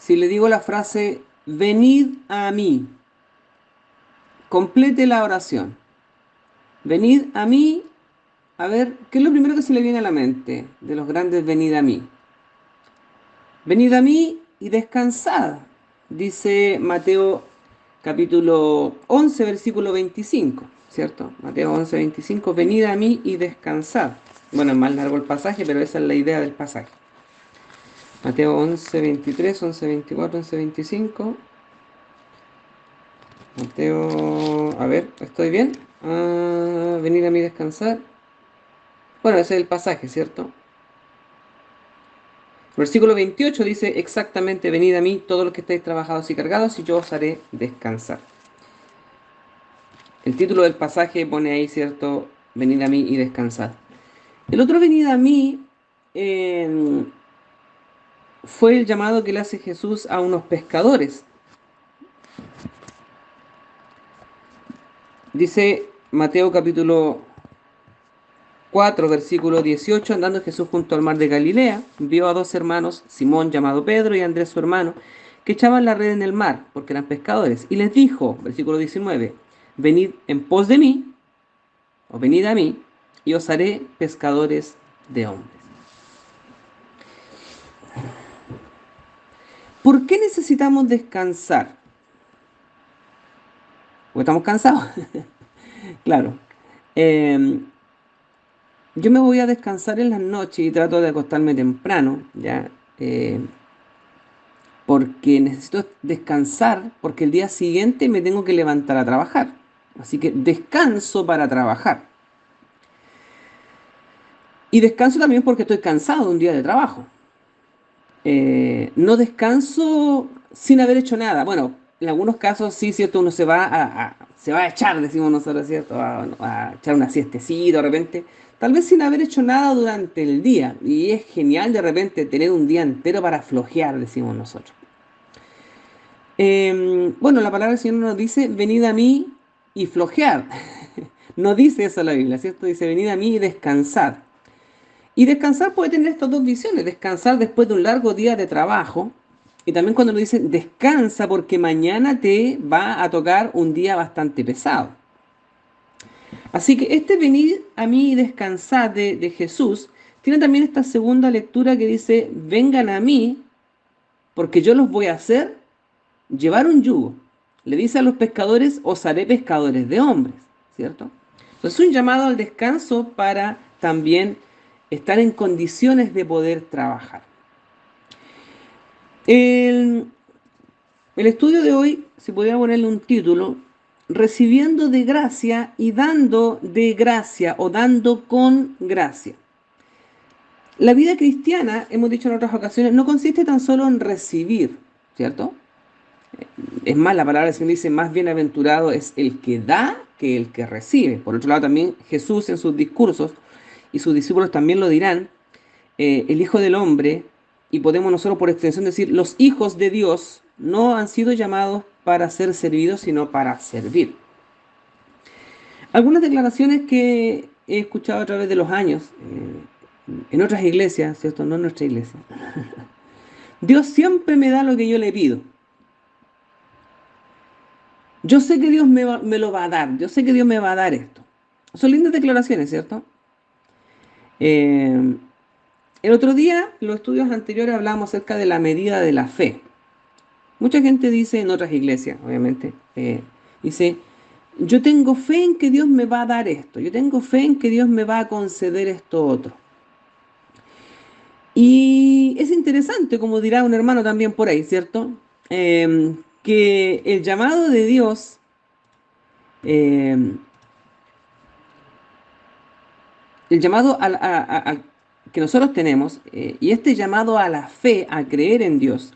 si le digo la frase, venid a mí, complete la oración. Venid a mí, a ver, ¿qué es lo primero que se le viene a la mente de los grandes venid a mí? Venid a mí y descansad, dice Mateo capítulo 11, versículo 25, ¿cierto? Mateo 11, 25, venid a mí y descansad. Bueno, es más largo el pasaje, pero esa es la idea del pasaje. Mateo 11, 23, 11, 24, 11, 25. Mateo, a ver, ¿estoy bien? Venid a mí y descansar. Bueno, ese es el pasaje, ¿cierto? Versículo 28 dice exactamente, venid a mí todos los que estáis trabajados y cargados y yo os haré descansar. El título del pasaje pone ahí, ¿cierto? Venid a mí y descansad. El otro venid a mí eh, fue el llamado que le hace Jesús a unos pescadores. Dice Mateo capítulo 4, versículo 18, andando Jesús junto al mar de Galilea, vio a dos hermanos, Simón llamado Pedro y Andrés su hermano, que echaban la red en el mar, porque eran pescadores, y les dijo, versículo 19, venid en pos de mí, o venid a mí, y os haré pescadores de hombres. ¿Por qué necesitamos descansar? Porque estamos cansados. Claro. Eh, yo me voy a descansar en las noches y trato de acostarme temprano, ¿ya? Porque necesito descansar, porque el día siguiente me tengo que levantar a trabajar. Así que descanso para trabajar. Y descanso también porque estoy cansado de un día de trabajo. No descanso sin haber hecho nada. Bueno, en algunos casos sí, cierto, uno se va a echar, decimos nosotros, cierto, a echar una siestecita de repente, tal vez sin haber hecho nada durante el día. Y es genial de repente tener un día entero para flojear, decimos nosotros. Bueno, la palabra del Señor nos dice, venid a mí y flojear. No dice eso la Biblia, ¿cierto? Dice, venid a mí y descansad. Y descansar puede tener estas dos visiones, descansar después de un largo día de trabajo, y también cuando nos dicen descansa porque mañana te va a tocar un día bastante pesado. Así que este venid a mí y descansad de Jesús tiene también esta segunda lectura que dice, vengan a mí porque yo los voy a hacer llevar un yugo. Le dice a los pescadores, os haré pescadores de hombres, ¿cierto? Entonces es un llamado al descanso para también estar en condiciones de poder trabajar. El, el estudio de hoy, si pudiera ponerle un título, recibiendo de gracia y dando de gracia o dando con gracia. La vida cristiana, hemos dicho en otras ocasiones, no consiste tan solo en recibir, ¿cierto? Es más, la palabra del Señor dice, más bienaventurado es el que da que el que recibe. Por otro lado, también Jesús en sus discursos, y sus discípulos también lo dirán, el Hijo del Hombre, y podemos nosotros por extensión decir, los hijos de Dios no han sido llamados para ser servidos, sino para servir. Algunas declaraciones que he escuchado a través de los años, en otras iglesias, ¿cierto? No en nuestra iglesia. Dios siempre me da lo que yo le pido. Yo sé que Dios me lo va a dar, yo sé que Dios me va a dar esto. Son lindas declaraciones, ¿cierto? Eh, el otro día, en los estudios anteriores, hablábamos acerca de la medida de la fe. Mucha gente dice, en otras iglesias, obviamente, dice, yo tengo fe en que Dios me va a dar esto, yo tengo fe en que Dios me va a conceder esto otro. Y es interesante, como dirá un hermano también por ahí, ¿cierto? Que el llamado de Dios eh, el llamado que nosotros tenemos y este llamado a la fe, a creer en Dios,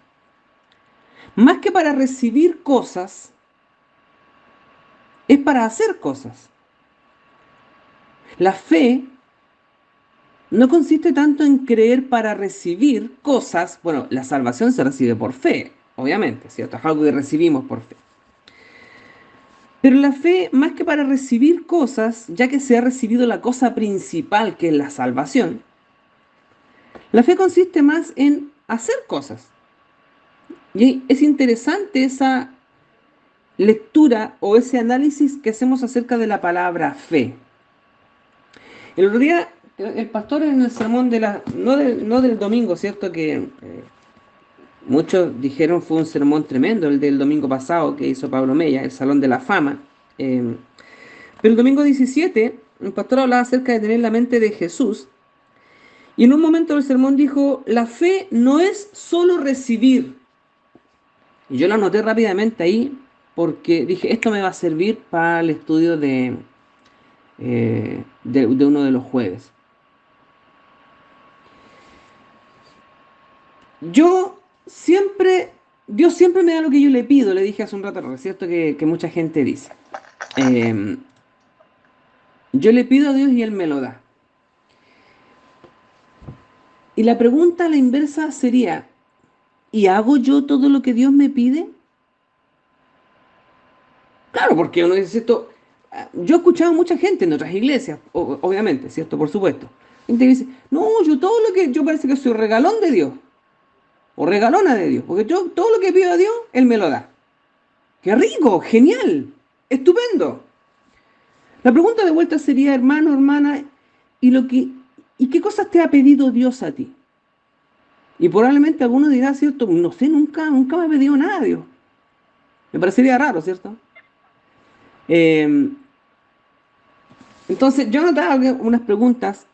más que para recibir cosas, es para hacer cosas. La fe no consiste tanto en creer para recibir cosas, bueno, la salvación se recibe por fe, obviamente, ¿cierto? Es algo que recibimos por fe. Pero la fe, más que para recibir cosas, ya que se ha recibido la cosa principal, que es la salvación, la fe consiste más en hacer cosas. Y es interesante esa lectura o ese análisis que hacemos acerca de la palabra fe. El otro día, el pastor en el sermón de no del domingo, ¿cierto? Que muchos dijeron fue un sermón tremendo, el del domingo pasado que hizo Pablo Mella, el Salón de la Fama. Pero el domingo 17, el pastor hablaba acerca de tener la mente de Jesús. Y en un momento del sermón dijo, la fe no es solo recibir. Y yo lo anoté rápidamente ahí porque dije, esto me va a servir para el estudio de uno de los jueves. Yo siempre, Dios siempre me da lo que yo le pido, le dije hace un rato, es cierto que mucha gente dice. Eh, yo le pido a Dios y Él me lo da. Y la pregunta a la inversa sería, ¿y hago yo todo lo que Dios me pide? Claro, porque uno dice esto. Yo he escuchado a mucha gente en otras iglesias, obviamente, ¿cierto? Por supuesto. Gente que dice, no, yo todo lo que, yo parece que soy regalón de Dios, o regalona de Dios, porque yo todo lo que pido a Dios, Él me lo da. ¡Qué rico! ¡Genial! ¡Estupendo! La pregunta de vuelta sería, hermano, hermana, ¿y y qué cosas te ha pedido Dios a ti? Y probablemente alguno dirá, ¿cierto? No sé, nunca me ha pedido nada, Dios. Me parecería raro, ¿cierto? Eh, entonces, yo notaba unas preguntas.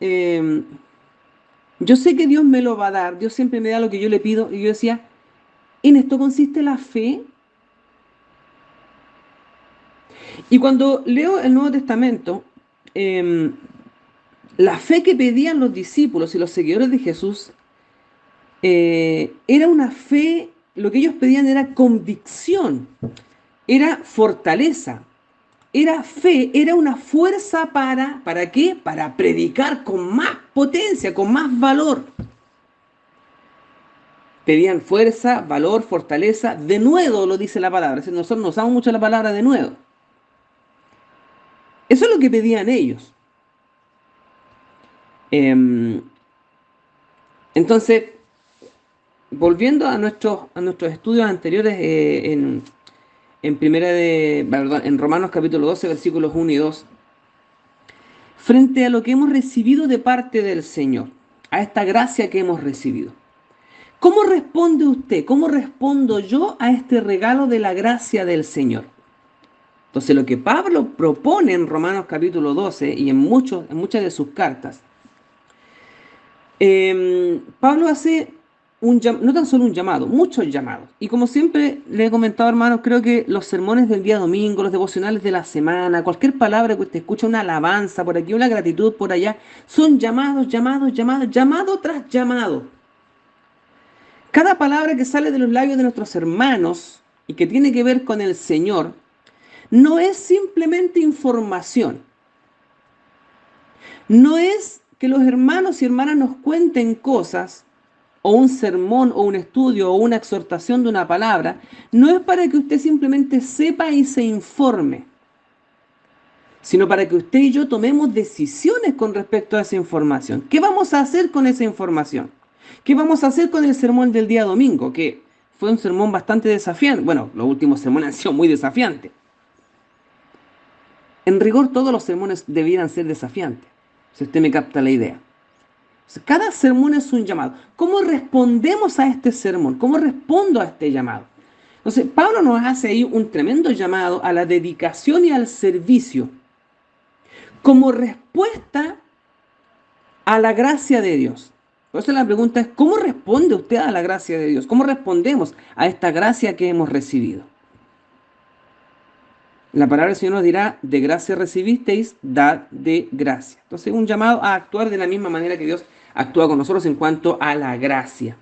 Yo sé que Dios me lo va a dar, Dios siempre me da lo que yo le pido. Y yo decía, ¿en esto consiste la fe? Y cuando leo el Nuevo Testamento, eh, la fe que pedían los discípulos y los seguidores de Jesús era una fe, lo que ellos pedían era convicción, era fortaleza, era fe, era una fuerza ¿para qué? Para predicar con más potencia, con más valor. Pedían fuerza, valor, fortaleza, de nuevo lo dice la palabra. Nosotros no usamos mucho la palabra de nuevo. Eso es lo que pedían ellos. Eh, entonces, volviendo a nuestros estudios anteriores en Romanos capítulo 12, versículos 1 y 2, frente a lo que hemos recibido de parte del Señor, a esta gracia que hemos recibido. ¿Cómo responde usted? ¿Cómo respondo yo a este regalo de la gracia del Señor? Entonces lo que Pablo propone en Romanos capítulo 12 y en muchas de sus cartas, Pablo hace no tan solo un llamado, muchos llamados. Y como siempre le he comentado, hermanos, creo que los sermones del día domingo, los devocionales de la semana, cualquier palabra que usted escuche, una alabanza por aquí, una gratitud por allá, son llamados, llamados, llamados, llamado tras llamado. Cada palabra que sale de los labios de nuestros hermanos y que tiene que ver con el Señor, no es simplemente información. No es que los hermanos y hermanas nos cuenten cosas, o un sermón, o un estudio, o una exhortación de una palabra. No es para que usted simplemente sepa y se informe, sino para que usted y yo tomemos decisiones con respecto a esa información. ¿Qué vamos a hacer con esa información? ¿Qué vamos a hacer con el sermón del día domingo? Que fue un sermón bastante desafiante. Bueno, los últimos sermones han sido muy desafiantes. En rigor, todos los sermones debieran ser desafiantes, si usted me capta la idea. Cada sermón es un llamado. ¿Cómo respondemos a este sermón? ¿Cómo respondo a este llamado? Entonces, Pablo nos hace ahí un tremendo llamado a la dedicación y al servicio como respuesta a la gracia de Dios. Por eso la pregunta es, ¿cómo responde usted a la gracia de Dios? ¿Cómo respondemos a esta gracia que hemos recibido? La palabra del Señor nos dirá, de gracia recibisteis, dad de gracia. Entonces, un llamado a actuar de la misma manera que Dios actúa con nosotros en cuanto a la gracia.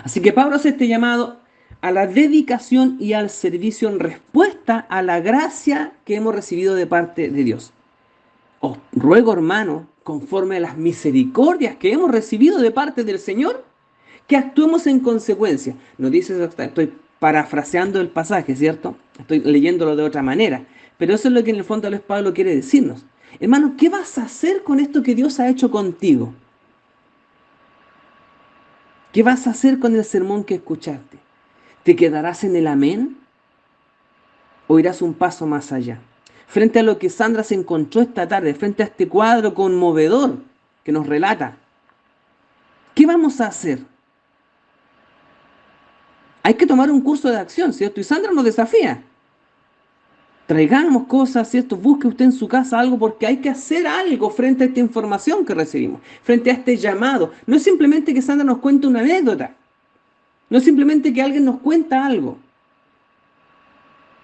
Así que Pablo hace este llamado a la dedicación y al servicio en respuesta a la gracia que hemos recibido de parte de Dios. Os ruego, hermano, conforme a las misericordias que hemos recibido de parte del Señor, que actuemos en consecuencia. Nos dice, estoy parafraseando el pasaje, ¿cierto? Estoy leyéndolo de otra manera. Pero eso es lo que en el fondo Pablo quiere decirnos. Hermano, ¿qué vas a hacer con esto que Dios ha hecho contigo? ¿Qué vas a hacer con el sermón que escuchaste? ¿Te quedarás en el amén o irás un paso más allá? Frente a lo que Sandra se encontró esta tarde, frente a este cuadro conmovedor que nos relata, ¿qué vamos a hacer? Hay que tomar un curso de acción, ¿cierto? Y Sandra nos desafía. Traigamos cosas, ¿cierto? Busque usted en su casa algo porque hay que hacer algo frente a esta información que recibimos, frente a este llamado. No es simplemente que Sandra nos cuente una anécdota, no es simplemente que alguien nos cuenta algo.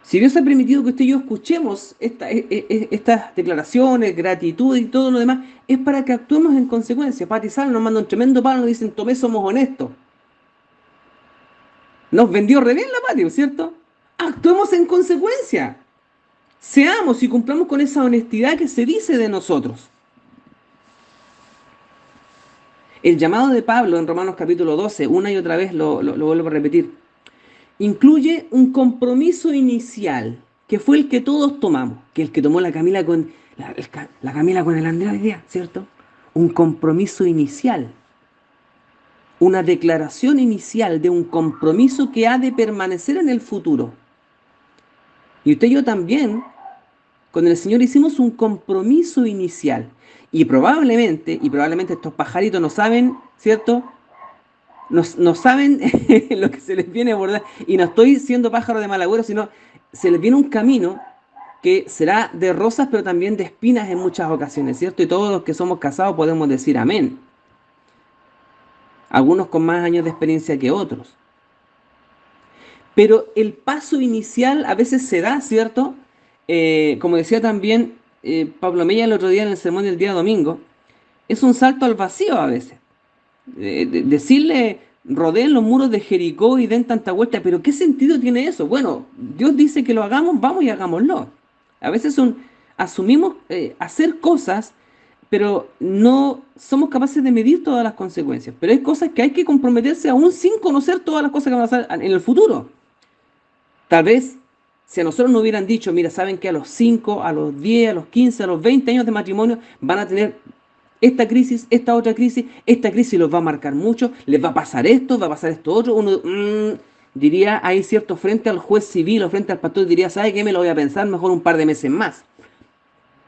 Si Dios ha permitido que usted y yo escuchemos estas declaraciones, gratitud y todo lo demás, es para que actuemos en consecuencia. Pati Sal nos manda un tremendo palo, nos dicen, Tomé, somos honestos. Nos vendió re bien la Pati, ¿cierto? Actuemos en consecuencia. Seamos y cumplamos con esa honestidad que se dice de nosotros. El llamado de Pablo en Romanos capítulo 12, una y otra vez lo vuelvo a repetir, incluye un compromiso inicial, que fue el que todos tomamos, que el que tomó la Camila con la Camila con el Andrea hoy día, ¿cierto? Un compromiso inicial, una declaración inicial de un compromiso que ha de permanecer en el futuro. Y usted y yo también, con el Señor hicimos un compromiso inicial. Y probablemente estos pajaritos no saben, ¿cierto? No saben lo que se les viene a abordar. Y no estoy siendo pájaro de mal agüero, sino se les viene un camino que será de rosas, pero también de espinas en muchas ocasiones, ¿cierto? Y todos los que somos casados podemos decir amén. Algunos con más años de experiencia que otros. Pero el paso inicial a veces se da, ¿cierto? Como decía también Pablo Mella el otro día en el sermón del día domingo, es un salto al vacío a veces. Decirle, rodeen los muros de Jericó y den tanta vuelta, pero ¿qué sentido tiene eso? Bueno, Dios dice que lo hagamos, vamos y hagámoslo. A veces asumimos hacer cosas, pero no somos capaces de medir todas las consecuencias. Pero hay cosas que hay que comprometerse aún sin conocer todas las cosas que van a pasar en el futuro. Tal vez, si a nosotros nos hubieran dicho, mira, saben que a los 5, a los 10, a los 15, a los 20 años de matrimonio van a tener esta crisis, esta otra crisis, esta crisis los va a marcar mucho, les va a pasar esto otro, uno diría ahí cierto frente al juez civil o frente al pastor, diría, ¿sabe qué? Me lo voy a pensar mejor un par de meses más.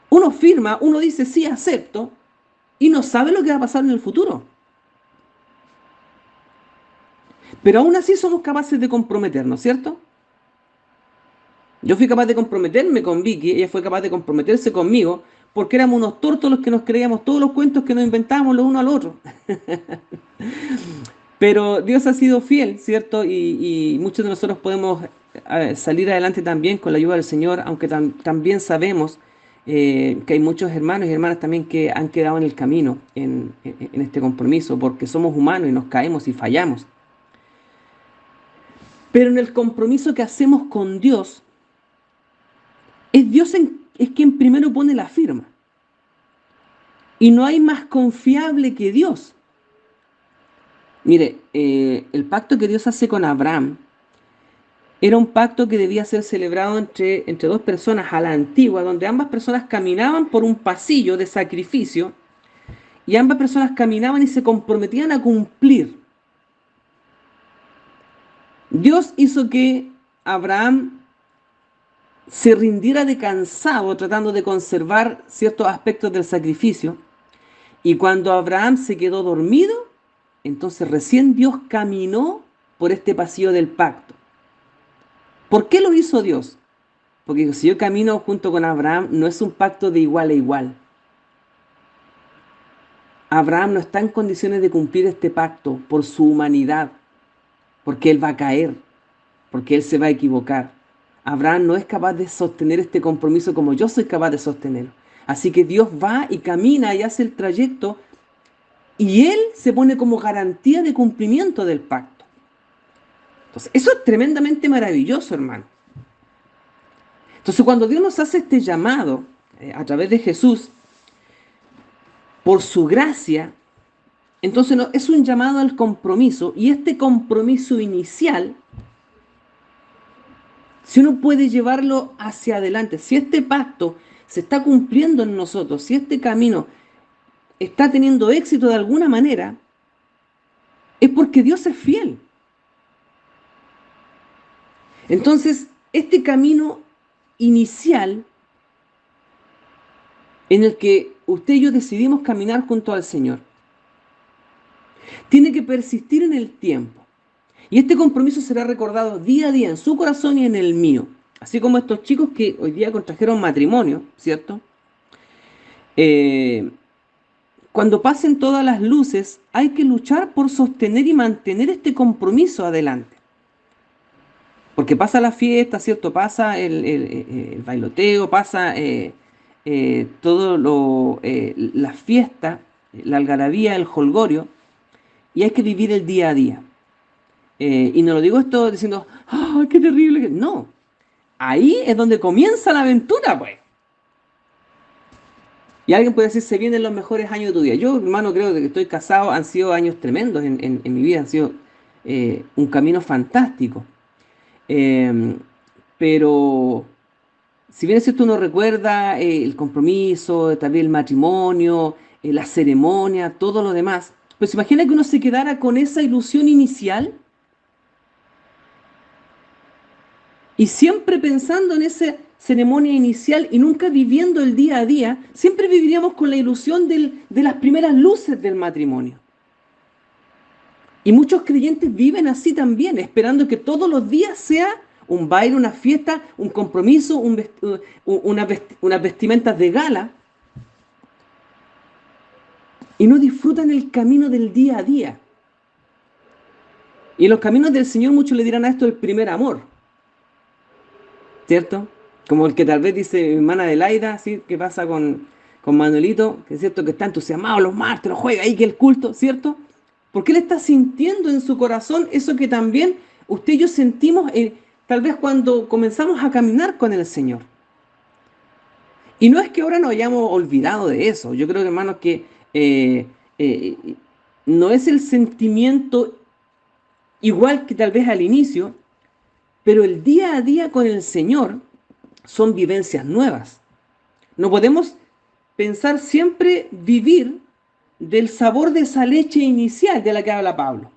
Uno firma, uno dice sí, acepto, y no sabe lo que va a pasar en el futuro. Pero aún así somos capaces de comprometernos, ¿cierto? Yo fui capaz de comprometerme con Vicky, ella fue capaz de comprometerse conmigo, porque éramos unos tortos los que nos creíamos todos los cuentos que nos inventábamos los uno al otro. Pero Dios ha sido fiel, ¿cierto? Y muchos de nosotros podemos salir adelante también con la ayuda del Señor, aunque también sabemos que hay muchos hermanos y hermanas también que han quedado en el camino en este compromiso, porque somos humanos y nos caemos y fallamos. Pero en el compromiso que hacemos con Dios, es Dios es quien primero pone la firma. Y no hay más confiable que Dios. Mire, el pacto que Dios hace con Abraham era un pacto que debía ser celebrado entre dos personas a la antigua, donde ambas personas caminaban por un pasillo de sacrificio y ambas personas caminaban y se comprometían a cumplir. Dios hizo que Abraham se rindiera de cansado tratando de conservar ciertos aspectos del sacrificio. Y cuando Abraham se quedó dormido, entonces recién Dios caminó por este pasillo del pacto. ¿Por qué lo hizo Dios? Porque si yo camino junto con Abraham, no es un pacto de igual a igual. Abraham no está en condiciones de cumplir este pacto por su humanidad, porque él va a caer, porque él se va a equivocar. Abraham no es capaz de sostener este compromiso como yo soy capaz de sostenerlo. Así que Dios va y camina y hace el trayecto y Él se pone como garantía de cumplimiento del pacto. Entonces, eso es tremendamente maravilloso, hermano. Entonces, cuando Dios nos hace este llamado a través de Jesús, por su gracia, entonces no, es un llamado al compromiso y este compromiso inicial, si uno puede llevarlo hacia adelante, si este pacto se está cumpliendo en nosotros, si este camino está teniendo éxito de alguna manera, es porque Dios es fiel. Entonces, este camino inicial en el que usted y yo decidimos caminar junto al Señor, tiene que persistir en el tiempo. Y este compromiso será recordado día a día en su corazón y en el mío. Así como estos chicos que hoy día contrajeron matrimonio, ¿cierto? Eh, Cuando pasen todas las luces, hay que luchar por sostener y mantener este compromiso adelante. Porque pasa la fiesta, ¿cierto? Pasa el bailoteo, pasa todo la fiesta, la algarabía, el jolgorio, y hay que vivir el día a día. Y no lo digo esto diciendo, ¡ah, qué terrible! No, ahí es donde comienza la aventura, pues. Y alguien puede decir, se vienen los mejores años de tu vida. Yo, hermano, creo que estoy casado, han sido años tremendos en mi vida, han sido un camino fantástico. Eh, pero, si bien es cierto, uno recuerda el compromiso, también el matrimonio, la ceremonia, todo lo demás, pues se imagina que uno se quedara con esa ilusión inicial y siempre pensando en esa ceremonia inicial y nunca viviendo el día a día, siempre viviríamos con la ilusión de las primeras luces del matrimonio. Y muchos creyentes viven así también, esperando que todos los días sea un baile, una fiesta, un compromiso, unas vestimentas de gala, y no disfrutan el camino del día a día. Y en los caminos del Señor muchos le dirán a esto el primer amor, ¿cierto? Como el que tal vez dice mi hermana Adelaida, ¿sí? ¿Qué pasa con Manuelito? Que es cierto que está entusiasmado los martes, lo juega ahí que el culto, ¿cierto? Porque él está sintiendo en su corazón eso que también usted y yo sentimos tal vez cuando comenzamos a caminar con el Señor. Y no es que ahora nos hayamos olvidado de eso. Yo creo, hermanos, que eh, no es el sentimiento igual que tal vez al inicio, pero el día a día con el Señor son vivencias nuevas. No podemos pensar siempre vivir del sabor de esa leche inicial de la que habla Pablo,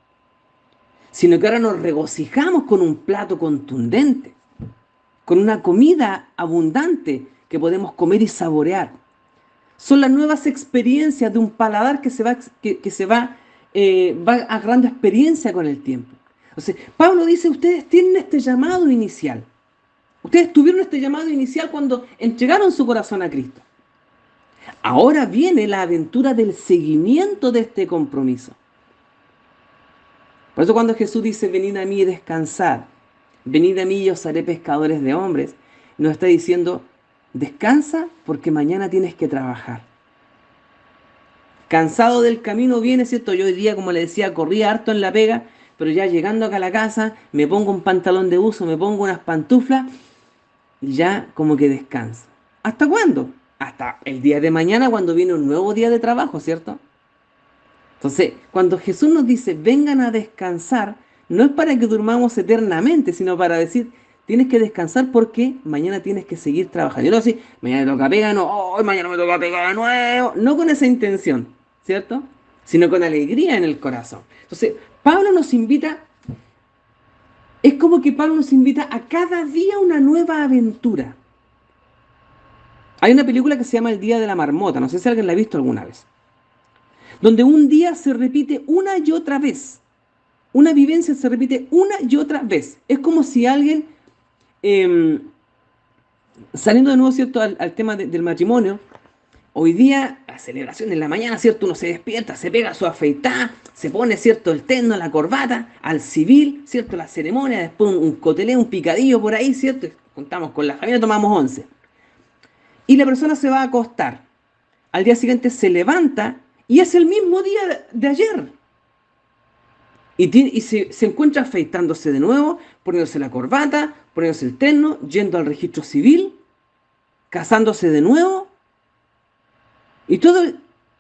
sino que ahora nos regocijamos con un plato contundente, con una comida abundante que podemos comer y saborear. Son las nuevas experiencias de un paladar que va agarrando experiencia con el tiempo. O sea, Pablo dice, ustedes tienen este llamado inicial. Ustedes tuvieron este llamado inicial cuando entregaron su corazón a Cristo. Ahora viene la aventura del seguimiento de este compromiso. Por eso cuando Jesús dice, venid a mí y descansad, venid a mí y os haré pescadores de hombres, nos está diciendo, descansa porque mañana tienes que trabajar. Cansado del camino viene, ¿cierto? Yo hoy día, como le decía, corría harto en la pega, pero ya llegando acá a la casa, me pongo un pantalón de uso, me pongo unas pantuflas y ya como que descanso. ¿Hasta cuándo? Hasta el día de mañana cuando viene un nuevo día de trabajo, ¿cierto? Entonces, cuando Jesús nos dice, vengan a descansar, no es para que durmamos eternamente, sino para decir, tienes que descansar porque mañana tienes que seguir trabajando. Yo no sé, mañana me toca pegar, no, oh, mañana me toca pegar de nuevo. No con esa intención, ¿cierto? Sino con alegría en el corazón. Entonces, Pablo nos invita, es como que Pablo nos invita a cada día una nueva aventura. Hay una película que se llama El Día de la Marmota, no sé si alguien la ha visto alguna vez, donde un día se repite una y otra vez. Una vivencia se repite una y otra vez. Es como si alguien, eh, saliendo de nuevo, ¿cierto?, al tema del matrimonio, hoy día, la celebración en la mañana, ¿cierto?, uno se despierta, se pega su afeitada, se pone, ¿cierto?, el terno, la corbata, al civil, ¿cierto?, la ceremonia, después un coteleo, un picadillo por ahí, ¿cierto?, contamos con la familia, tomamos 11. Y la persona se va a acostar. Al día siguiente se levanta y es el mismo día de ayer. Y se encuentra afeitándose de nuevo, poniéndose la corbata, poniéndose el terno, yendo al registro civil, casándose de nuevo, y todo,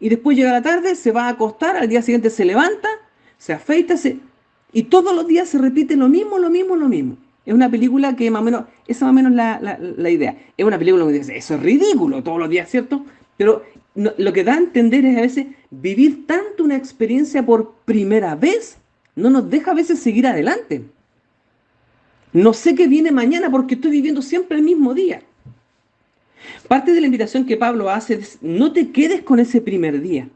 y después llega la tarde, se va a acostar, al día siguiente se levanta, se afeita, y todos los días se repite lo mismo, lo mismo, lo mismo. Es una película que más o menos, esa más o menos la idea. Es una película que dice, eso es ridículo todos los días, ¿cierto? Pero no, lo que da a entender es a veces vivir tanto una experiencia por primera vez no nos deja a veces seguir adelante. No sé qué viene mañana porque estoy viviendo siempre el mismo día. Parte de la invitación que Pablo hace es, no te quedes con ese primer día.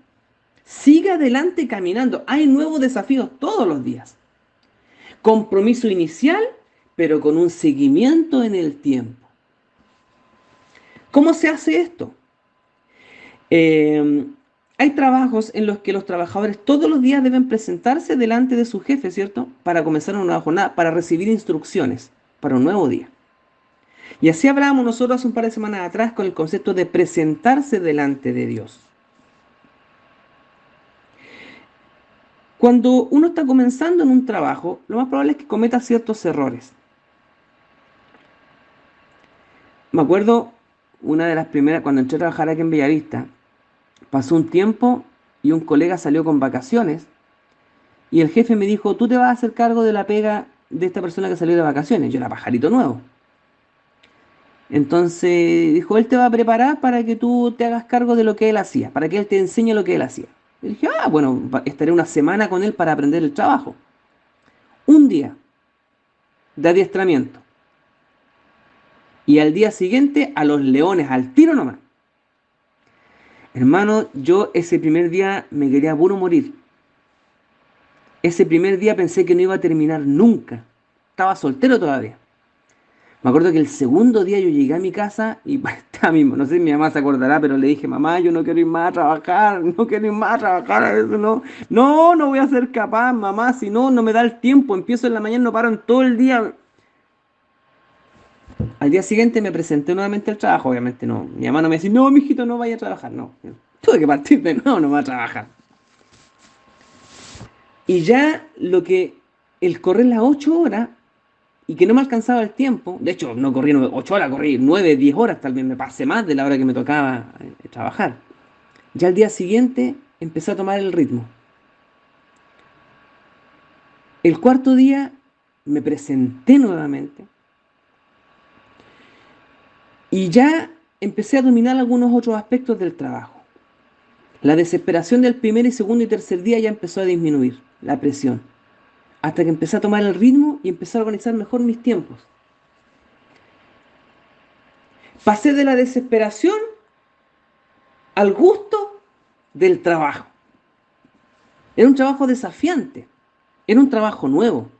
Sigue adelante caminando. Hay nuevos desafíos todos los días. Compromiso inicial, pero con un seguimiento en el tiempo. ¿Cómo se hace esto? Eh, Hay trabajos en los que los trabajadores todos los días deben presentarse delante de su jefe, ¿cierto? Para comenzar una nueva jornada, para recibir instrucciones para un nuevo día. Y así hablábamos nosotros hace un par de semanas atrás con el concepto de presentarse delante de Dios. Cuando uno está comenzando en un trabajo, lo más probable es que cometa ciertos errores. Me acuerdo una de las primeras, cuando entré a trabajar aquí en Bellavista, pasó un tiempo y un colega salió con vacaciones y el jefe me dijo, tú te vas a hacer cargo de la pega de esta persona que salió de vacaciones. Yo era pajarito nuevo. Entonces dijo, él te va a preparar para que tú te hagas cargo de lo que él hacía, para que él te enseñe lo que él hacía. Y dije, bueno, estaré una semana con él para aprender el trabajo. Un día de adiestramiento. Y al día siguiente a los leones, al tiro nomás. Hermano, yo ese primer día me quería puro morir. Ese primer día pensé que no iba a terminar nunca. Estaba soltero todavía. Me acuerdo que el segundo día yo llegué a mi casa y estaba mismo, no sé si mi mamá se acordará, pero le dije, mamá, yo no quiero ir más a trabajar, no quiero ir más a trabajar, a eso no, no voy a ser capaz, mamá, si no, no me da el tiempo, empiezo en la mañana, no paro en todo el día. Al día siguiente me presenté nuevamente al trabajo, obviamente no, mi mamá no me decía, no, mijito, no vaya a trabajar, no, tuve que partir de nuevo, no voy a trabajar. Y ya lo que, el correr las 8 horas, y que no me alcanzaba el tiempo, de hecho no corrí 8 horas, corrí 9, 10 horas, tal vez me pasé más de la hora que me tocaba trabajar. Ya al día siguiente empecé a tomar el ritmo. El cuarto día me presenté nuevamente y ya empecé a dominar algunos otros aspectos del trabajo. La desesperación del primer y segundo y tercer día ya empezó a disminuir, la presión, hasta que empecé a tomar el ritmo y empecé a organizar mejor mis tiempos. Pasé de la desesperación al gusto del trabajo. Era un trabajo desafiante, era un trabajo nuevo,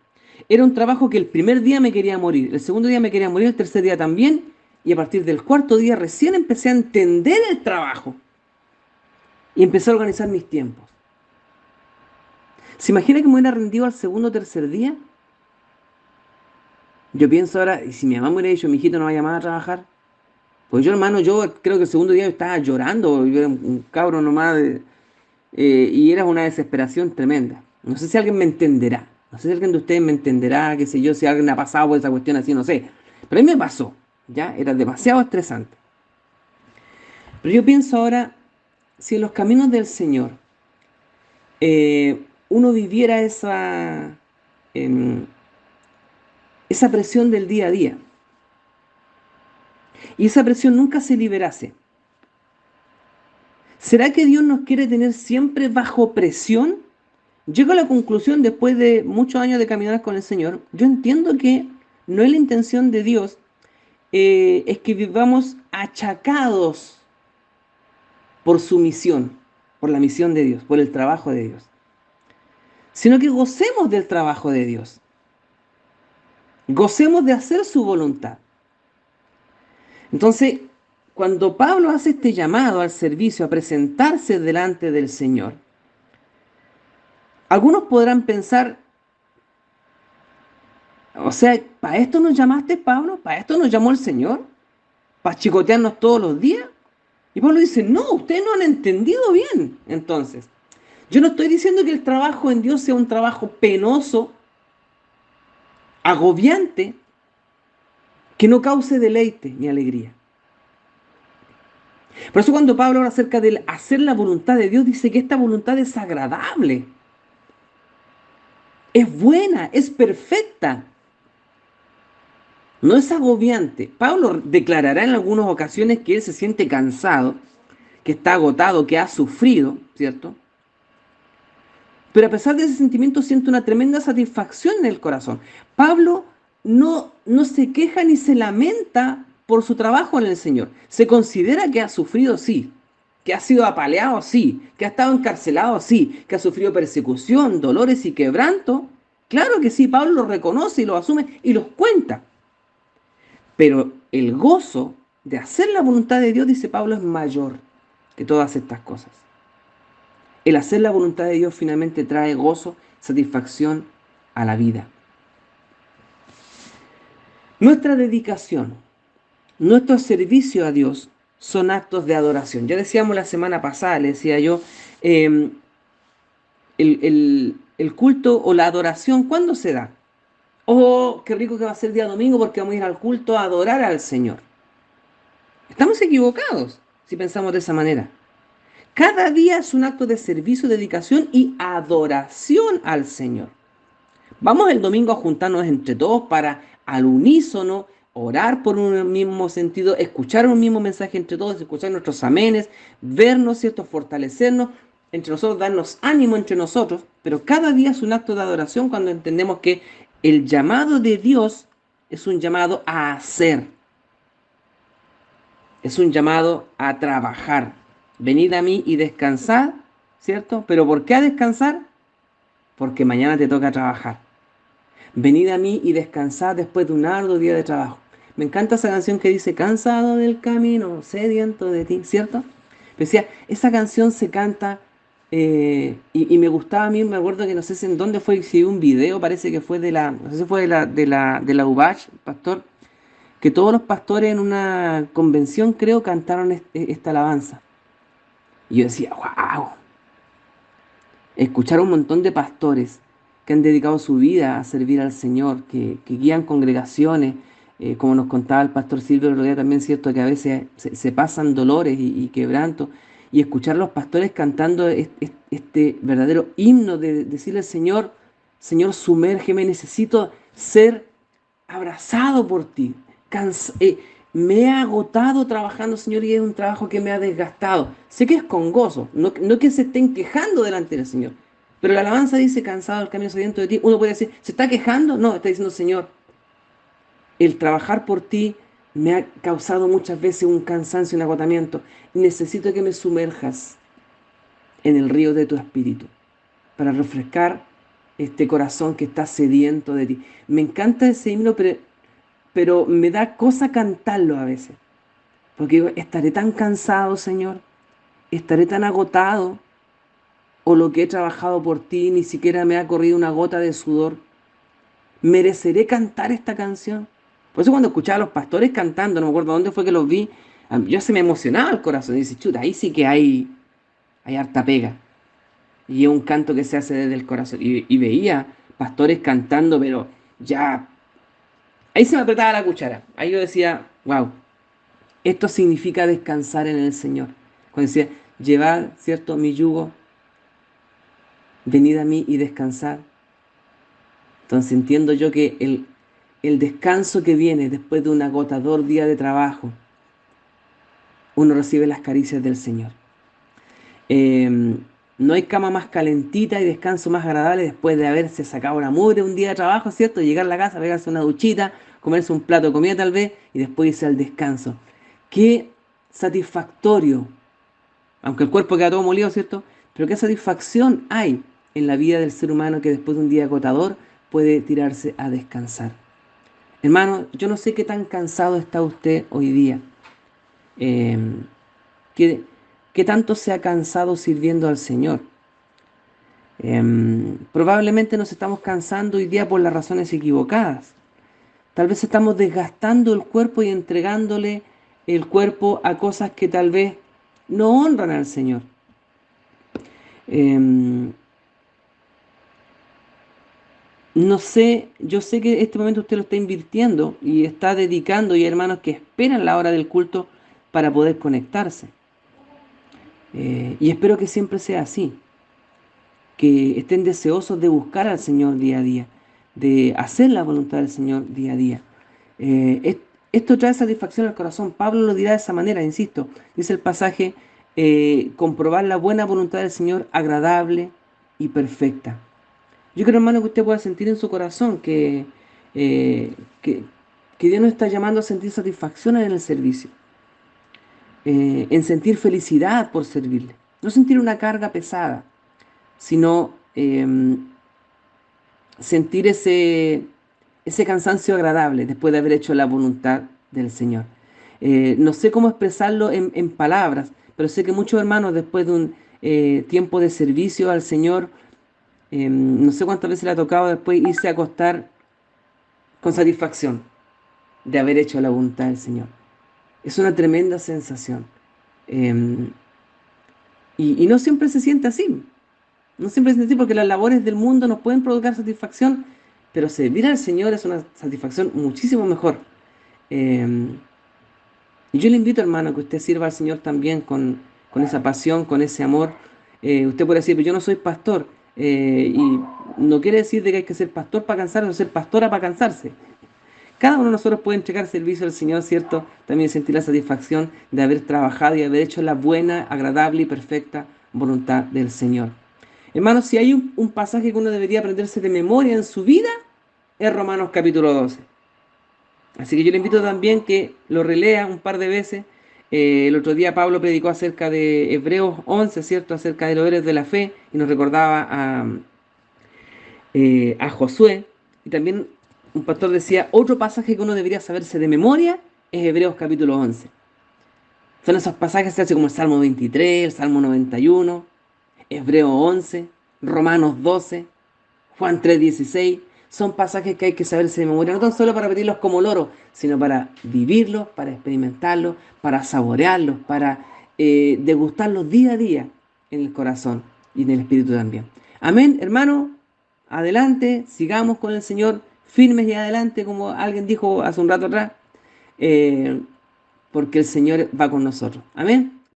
era un trabajo que el primer día me quería morir, el segundo día me quería morir, el tercer día también, y a partir del cuarto día recién empecé a entender el trabajo y empecé a organizar mis tiempos. ¿Se imagina que me hubiera rendido al segundo o tercer día? Yo pienso ahora, ¿y si mi mamá me hubiera dicho, mi hijito no va a llamar a trabajar? Pues yo, hermano, yo creo que el segundo día yo estaba llorando, yo era un cabro nomás, y era una desesperación tremenda. No sé si alguien me entenderá, no sé si alguien de ustedes me entenderá, qué sé yo, si alguien ha pasado por esa cuestión así, no sé. Pero a mí me pasó, ya, era demasiado estresante. Pero yo pienso ahora, si en los caminos del Señor uno viviera em, esa presión del día a día, y esa presión nunca se liberase, ¿será que Dios nos quiere tener siempre bajo presión? Llego a la conclusión, después de muchos años de caminar con el Señor, yo entiendo que no es la intención de Dios, es que vivamos achacados por su misión, por la misión de Dios, por el trabajo de Dios, sino que gocemos del trabajo de Dios, gocemos de hacer su voluntad. Entonces, cuando Pablo hace este llamado al servicio, a presentarse delante del Señor, algunos podrán pensar, o sea, ¿para esto nos llamaste, Pablo? ¿Para esto nos llamó el Señor? ¿Para chicotearnos todos los días? Y Pablo dice, no, ustedes no han entendido bien. Entonces, yo no estoy diciendo que el trabajo en Dios sea un trabajo penoso, agobiante, que no cause deleite ni alegría. Por eso cuando Pablo habla acerca de hacer la voluntad de Dios, dice que esta voluntad es agradable, es buena, es perfecta. No es agobiante. Pablo declarará en algunas ocasiones que él se siente cansado, que está agotado, que ha sufrido, ¿cierto? Pero a pesar de ese sentimiento siente una tremenda satisfacción en el corazón. Pablo no no se queja ni se lamenta por su trabajo en el Señor. Se considera que ha sufrido, sí, que ha sido apaleado, sí, que ha estado encarcelado, sí, que ha sufrido persecución, dolores y quebranto. Claro que sí, Pablo lo reconoce y lo asume y los cuenta. Pero el gozo de hacer la voluntad de Dios, dice Pablo, es mayor que todas estas cosas. El hacer la voluntad de Dios finalmente trae gozo, satisfacción a la vida. Nuestra dedicación, nuestro servicio a Dios son actos de adoración. Ya decíamos la semana pasada, le decía yo, eh, el culto o la adoración, ¿cuándo se da? Oh, qué rico que va a ser día domingo porque vamos a ir al culto a adorar al Señor. Estamos equivocados si pensamos de esa manera. Cada día es un acto de servicio, dedicación y adoración al Señor. Vamos el domingo a juntarnos entre todos para al unísono orar por un mismo sentido, escuchar un mismo mensaje entre todos, escuchar nuestros amenes, vernos, ¿cierto? Fortalecernos entre nosotros, darnos ánimo entre nosotros, pero cada día es un acto de adoración cuando entendemos que el llamado de Dios es un llamado a hacer, es un llamado a trabajar. Venid a mí y descansad, ¿cierto? ¿Pero por qué a descansar? Porque mañana te toca trabajar. Venid a mí y descansad después de un arduo día de trabajo. Me encanta esa canción que dice, cansado del camino, sediento de ti, ¿cierto? Decía, esa canción se canta y me gustaba a mí, me acuerdo que no sé si en dónde fue, si un video, parece que fue no sé si fue de la UBACH, pastor, que todos los pastores en una convención, creo, cantaron esta alabanza. Y yo decía, wow, escuchar a un montón de pastores que han dedicado su vida a servir al Señor, que guían congregaciones, como nos contaba el pastor Silvio el otro día también, cierto, que a veces se pasan dolores y quebrantos, y escuchar a los pastores cantando este verdadero himno de decirle al Señor, Señor, sumérgeme, necesito ser abrazado por ti. Me he agotado trabajando, Señor, y es un trabajo que me ha desgastado. Sé que es con gozo, no que se estén quejando delante del Señor. Pero la alabanza dice, cansado del camino sediento de ti. Uno puede decir, ¿se está quejando? No, está diciendo, Señor, el trabajar por ti me ha causado muchas veces un cansancio, un agotamiento. Necesito que me sumerjas en el río de tu espíritu para refrescar este corazón que está sediento de ti. Me encanta ese himno, pero me da cosa cantarlo a veces. Porque digo, estaré tan cansado, Señor, estaré tan agotado, o lo que he trabajado por ti ni siquiera me ha corrido una gota de sudor. ¿Mereceré cantar esta canción? Por eso cuando escuchaba a los pastores cantando, no me acuerdo dónde fue que los vi, yo se me emocionaba el corazón. Y dice, chuta, ahí sí que hay harta pega. Y es un canto que se hace desde el corazón. Y veía pastores cantando, pero ya, ahí se me apretaba la cuchara. Ahí yo decía, wow, esto significa descansar en el Señor. Cuando decía, llevad, ¿cierto?, mi yugo, venid a mí y descansad. Entonces entiendo yo que el descanso que viene después de un agotador día de trabajo, uno recibe las caricias del Señor. Eh, no hay cama más calentita y descanso más agradable después de haberse sacado la mugre un día de trabajo, ¿cierto? Llegar a la casa, pegarse una duchita, comerse un plato de comida tal vez y después irse al descanso. Qué satisfactorio, aunque el cuerpo queda todo molido, ¿cierto? Pero qué satisfacción hay en la vida del ser humano que después de un día agotador puede tirarse a descansar. Hermano, yo no sé qué tan cansado está usted hoy día. Eh, ¿qué, qué tanto se ha cansado sirviendo al Señor? Probablemente nos estamos cansando hoy día por las razones equivocadas. Tal vez estamos desgastando el cuerpo y entregándole el cuerpo a cosas que tal vez no honran al Señor. Eh, no sé, yo sé que este momento usted lo está invirtiendo y está dedicando, y hay hermanos que esperan la hora del culto para poder conectarse. Y espero que siempre sea así, que estén deseosos de buscar al Señor día a día, de hacer la voluntad del Señor día a día. Esto trae satisfacción al corazón. Pablo lo dirá de esa manera, insisto. Dice el pasaje, comprobar la buena voluntad del Señor agradable y perfecta. Yo creo, hermano, que usted pueda sentir en su corazón eh, que, que Dios nos está llamando a sentir satisfacción en el servicio, en sentir felicidad por servirle. No sentir una carga pesada, sino sentir ese cansancio agradable después de haber hecho la voluntad del Señor. No sé cómo expresarlo en palabras, pero sé que muchos hermanos después de un tiempo de servicio al Señor, no sé cuántas veces le ha tocado después irse a acostar con satisfacción de haber hecho la voluntad del Señor. Es una tremenda sensación. Eh, y no siempre se siente así. No siempre se siente así porque las labores del mundo nos pueden provocar satisfacción, pero servir al Señor es una satisfacción muchísimo mejor. Eh, y yo le invito, hermano, que usted sirva al Señor también con esa pasión, con ese amor. Usted puede decir, pero yo no soy pastor. Y no quiere decir de que hay que ser pastor para cansarse o ser pastora para cansarse. Cada uno de nosotros puede entregar servicio al Señor, ¿cierto? También sentir la satisfacción de haber trabajado y haber hecho la buena, agradable y perfecta voluntad del Señor. Hermanos, si hay un pasaje que uno debería aprenderse de memoria en su vida, es Romanos capítulo 12. Así que yo le invito también que lo relea un par de veces. El otro día Pablo predicó acerca de Hebreos 11, ¿cierto? Acerca de los héroes de la fe y nos recordaba a Josué. Y también un pastor decía, otro pasaje que uno debería saberse de memoria es Hebreos capítulo 11. Son esos pasajes así como el Salmo 23, el Salmo 91, Hebreos 11, Romanos 12, Juan 3:16. Son pasajes que hay que saberse de memoria, no tan solo para repetirlos como loro, sino para vivirlos, para experimentarlos, para saborearlos, para degustarlos día a día en el corazón y en el espíritu también. Amén, hermano. Adelante, sigamos con el Señor, firmes y adelante, como alguien dijo hace un rato atrás, porque el Señor va con nosotros. Amén.